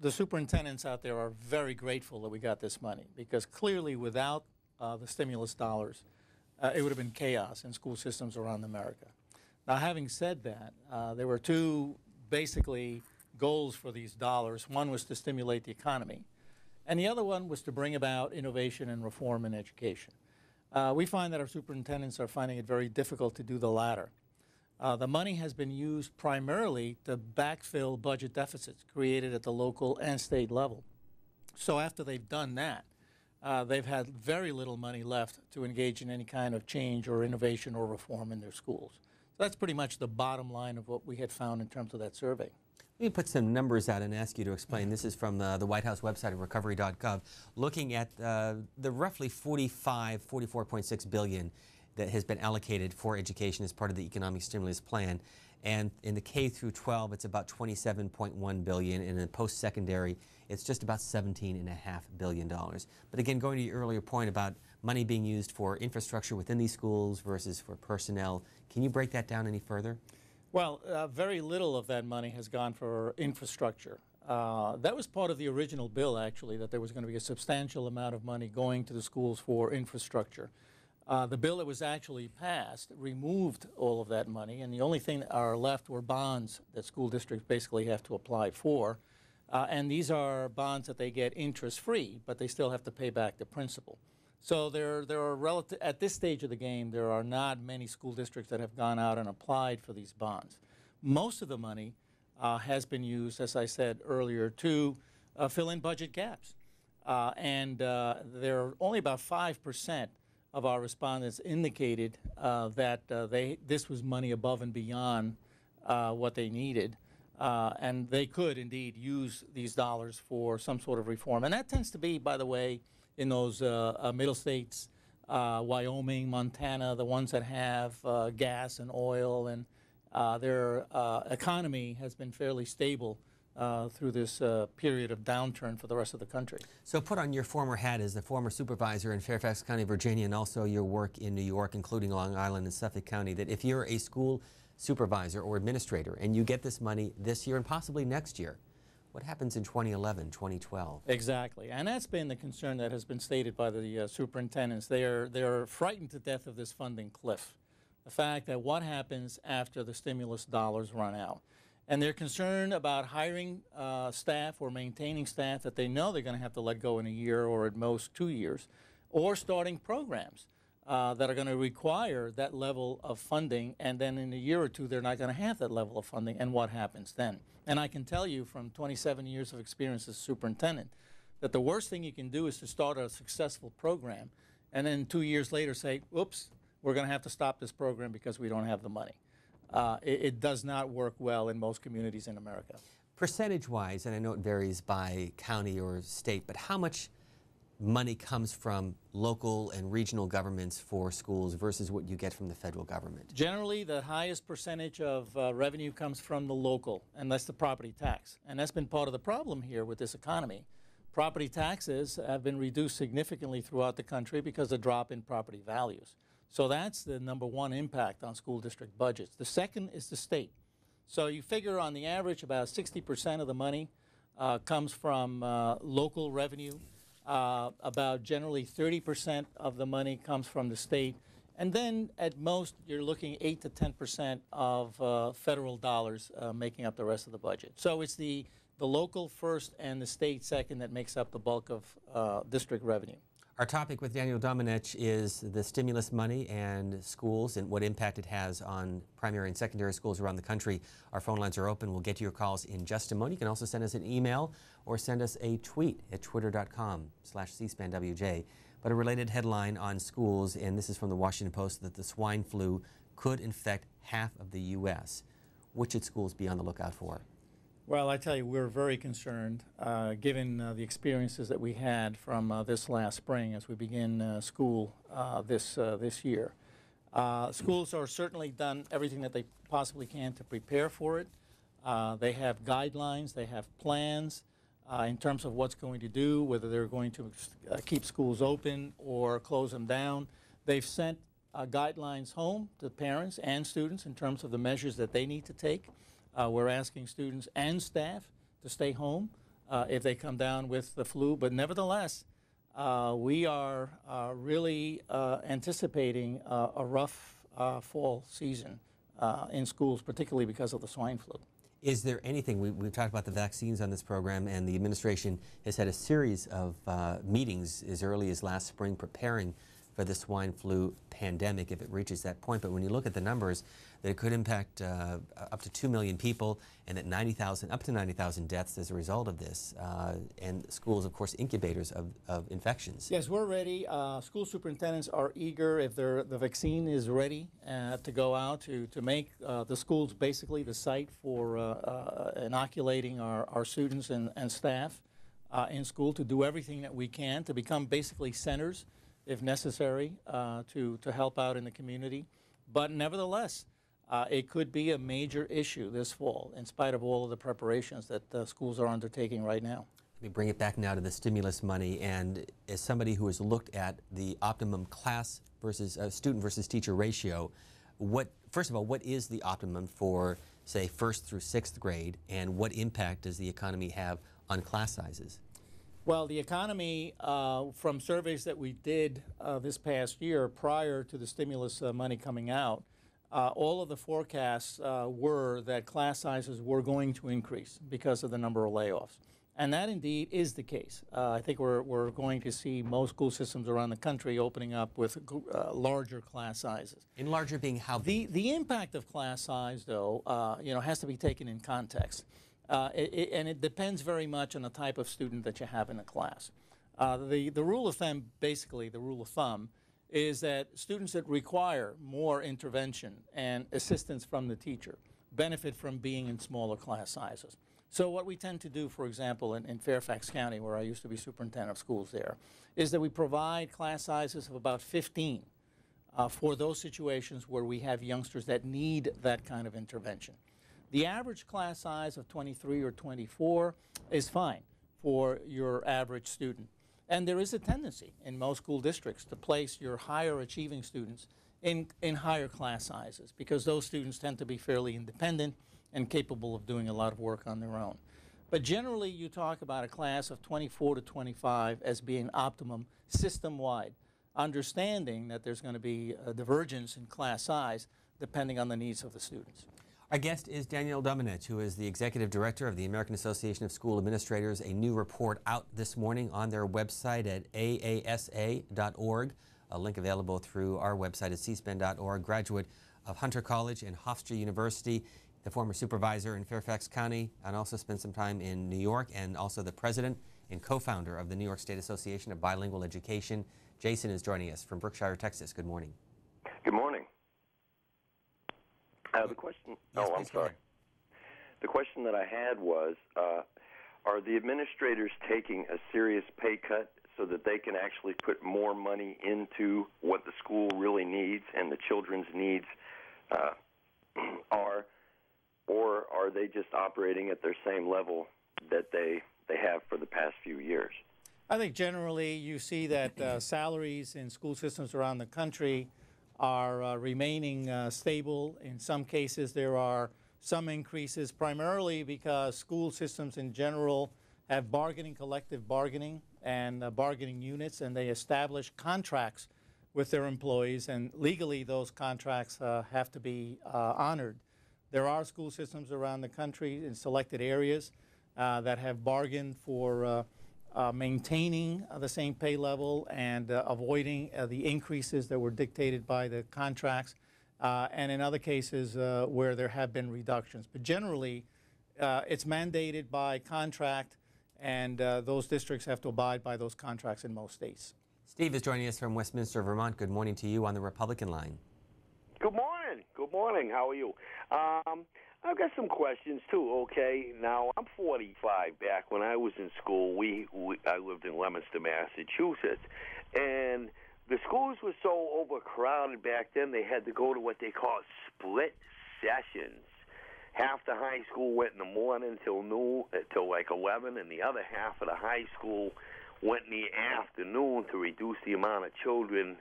the superintendents out there are very grateful that we got this money, because clearly without the stimulus dollars, it would have been chaos in school systems around America. Now, having said that, there were two basically goals for these dollars. One was to stimulate the economy, and the other one was to bring about innovation and reform in education. We find that our superintendents are finding it very difficult to do the latter. The money has been used primarily to backfill budget deficits created at the local and state level. So after they've done that, they've had very little money left to engage in any kind of change or innovation or reform in their schools. So that's pretty much the bottom line of what we had found in terms of that survey. Let me put some numbers out and ask you to explain. This is from the White House website of recovery.gov, looking at the roughly 44.6 billion that has been allocated for education as part of the economic stimulus plan. And in the K through 12, it's about 27.1 billion. And in the post-secondary, it's just about $17.5 billion. But again, going to your earlier point about money being used for infrastructure within these schools versus for personnel, can you break that down any further? Well, very little of that money has gone for infrastructure. That was part of the original bill, actually, that there was going to be a substantial amount of money going to the schools for infrastructure. The bill that was actually passed removed all of that money, and the only thing that are left were bonds that school districts basically have to apply for. And these are bonds that they get interest-free, but they still have to pay back the principal. So there are at this stage of the game, there are not many school districts that have gone out and applied for these bonds. Most of the money has been used, as I said earlier, to fill in budget gaps. And there are only about 5% of our respondents indicated that this was money above and beyond what they needed. And they could indeed use these dollars for some sort of reform. And that tends to be, by the way, in those middle states, Wyoming, Montana, the ones that have gas and oil, and their economy has been fairly stable through this period of downturn for the rest of the country. So put on your former hat as the former supervisor in Fairfax County, Virginia, and also your work in New York, including Long Island and Suffolk County, that if you're a school supervisor or administrator and you get this money this year and possibly next year, what happens in 2011, 2012? Exactly, and that's been the concern that has been stated by the superintendents. They're frightened to death of this funding cliff. The fact that what happens after the stimulus dollars run out. And they're concerned about hiring staff or maintaining staff that they know they're going to have to let go in a year or at most 2 years, or starting programs that are going to require that level of funding, and then in a year or two they're not going to have that level of funding, and what happens then? And I can tell you from 27 years of experience as superintendent that the worst thing you can do is to start a successful program and then 2 years later say, oops, we're going to have to stop this program because we don't have the money. It does not work well in most communities in America. Percentage-wise, and I know it varies by county or state, but how much money comes from local and regional governments for schools versus what you get from the federal government? Generally, the highest percentage of revenue comes from the local, and that's the property tax. And that's been part of the problem here with this economy. Property taxes have been reduced significantly throughout the country because of the drop in property values. So that's the #1 impact on school district budgets. The second is the state. So you figure on the average about 60% of the money comes from local revenue. About generally 30% of the money comes from the state. And then at most you're looking 8 to 10% of federal dollars making up the rest of the budget. So it's the local first and the state second that makes up the bulk of district revenue. Our topic with Daniel Domenech is the stimulus money and schools and what impact it has on primary and secondary schools around the country. Our phone lines are open. We'll get to your calls in just a moment. You can also send us an email or send us a tweet at twitter.com/cspanwj. But a related headline on schools, and this is from the Washington Post, that the swine flu could infect half of the U.S. What should schools be on the lookout for? Well, I tell you, we're very concerned, given the experiences that we had from this last spring as we begin school this year. Schools are certainly done everything that they possibly can to prepare for it. They have guidelines, they have plans in terms of what's going to do, whether they're going to keep schools open or close them down. They've sent guidelines home to parents and students in terms of the measures that they need to take. We're asking students and staff to stay home if they come down with the flu. But nevertheless, we are really anticipating a rough fall season in schools, particularly because of the swine flu. Is there anything, we've talked about the vaccines on this program, and the administration has had a series of meetings as early as last spring preparing for the swine flu pandemic if it reaches that point. But when you look at the numbers, that it could impact up to 2 million people, and that up to 90,000 deaths as a result of this, and schools, of course, incubators of infections. Yes, we're ready. School superintendents are eager, if the vaccine is ready, to go out to make the schools basically the site for inoculating our students and staff in school, to do everything that we can to become basically centers, if necessary, to help out in the community. But nevertheless, it could be a major issue this fall, in spite of all of the preparations that schools are undertaking right now. Let me bring it back now to the stimulus money. And as somebody who has looked at the optimum class versus student versus teacher ratio, first of all, what is the optimum for, say, 1st through 6th grade, and what impact does the economy have on class sizes? Well, the economy, from surveys that we did this past year prior to the stimulus money coming out, all of the forecasts were that class sizes were going to increase because of the number of layoffs. And that indeed is the case. I think we're going to see most school systems around the country opening up with larger class sizes. And larger being how big? The impact of class size, though, has to be taken in context. And it depends very much on the type of student that you have in a class. The rule of thumb, basically the rule of thumb, is that students that require more intervention and assistance from the teacher benefit from being in smaller class sizes. So what we tend to do, for example, in Fairfax County, where I used to be superintendent of schools there, is that we provide class sizes of about 15 for those situations where we have youngsters that need that kind of intervention. The average class size of 23 or 24 is fine for your average student. And there is a tendency in most school districts to place your higher achieving students in higher class sizes, because those students tend to be fairly independent and capable of doing a lot of work on their own. But generally, you talk about a class of 24 to 25 as being optimum system-wide, understanding that there's going to be a divergence in class size depending on the needs of the students. Our guest is Danielle Domenech, who is the Executive Director of the American Association of School Administrators. A new report out this morning on their website at aasa.org. A link available through our website at cspan.org. Graduate of Hunter College and Hofstra University, the former supervisor in Fairfax County, and also spent some time in New York, and also the president and co-founder of the New York State Association of Bilingual Education. Jason is joining us from Brookshire, Texas. Good morning. Good morning. The question. Yes, I'm sorry. The question that I had was, are the administrators taking a serious pay cut so that they can actually put more money into what the school really needs and the children's needs are, or are they just operating at their same level that they have for the past few years? I think generally you see that salaries in school systems around the country are remaining stable. In some cases, there are some increases, primarily because school systems in general have collective bargaining and bargaining units, and they establish contracts with their employees, and legally those contracts have to be honored. There are school systems around the country in selected areas that have bargained for maintaining the same pay level and avoiding the increases that were dictated by the contracts, and in other cases where there have been reductions. But generally, it's mandated by contract, and those districts have to abide by those contracts in most states. Steve is joining us from Westminster, Vermont. Good morning to you on the Republican line. Good morning. Good morning. How are you? I've got some questions too. Okay, now I'm 45. Back when I was in school, I lived in Leominster, Massachusetts, and the schools were so overcrowded back then. They had to go to what they call split sessions. Half the high school went in the morning till noon, till like 11, and the other half of the high school went in the afternoon to reduce the amount of children